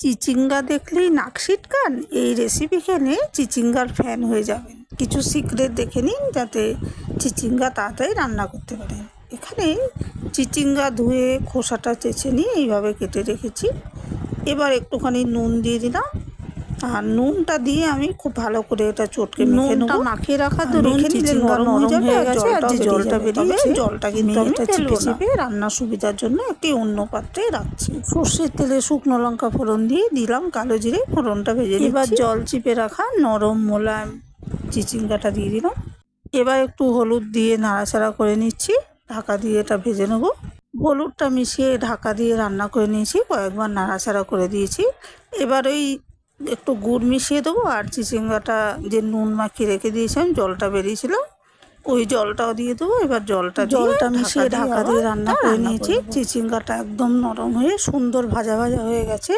চিচিঙ্গা দেখলেই নাক সিটকান, এই রেসিপি খেলে চিচিঙ্গার ফ্যান হয়ে যাবেন। কিছু সিক্রেট দেখে নিন যাতে চিচিঙ্গা তাড়াতাড়ি রান্না করতে পারেন। এখানে চিচিঙ্গা ধুয়ে খোসাটা চেঁচে নিয়ে এইভাবে কেটে রেখেছি। এবার একটুখানি নুন দিয়ে দিলাম, আর নুনটা দিয়ে আমি খুব ভালো করে এটা চটকে মেখে নেব। মাখিয়ে রাখা দরুন চিচিঙ্গা নরম হয়ে গেছে, আর যে জলটা বেরিয়েছে জলটা কিন্তু আমি চিপে চিপে রান্নার সুবিধার জন্য একটি অন্য পাত্রে রাখছি। সর্ষের তেলে শুকনো লঙ্কা ফোড়ন দিয়ে দিলাম কালো জিরে, ফোড়নটা ভেজে নিচ্ছি। এবার জল চিপে রাখা নরম মোলায়েম চিচিঙ্গাটা দিয়ে দিলাম। এবার একটু হলুদ দিয়ে নাড়াচাড়া করে নিচ্ছি, ঢাকা দিয়ে এটা ভেজে নেব। হলুদটা মিশিয়ে ঢাকা দিয়ে রান্না করে নিয়েছি, কয়েকবার নাড়াচাড়া করে দিয়েছি। এবার ওই একটু গুড় মিশিয়ে দেবো, আর চিচিঙ্গাটা যে নুন মাখিয়ে রেখে দিয়েছিলাম জলটা বেরিয়েছিল ওই জলটাও দিয়ে দেবো। এবার জলটা মিশিয়ে ঢাকা দিয়ে রান্না করে নিয়েছি। চিচিঙ্গাটা একদম নরম হয়ে সুন্দর ভাজা ভাজা হয়ে গেছে।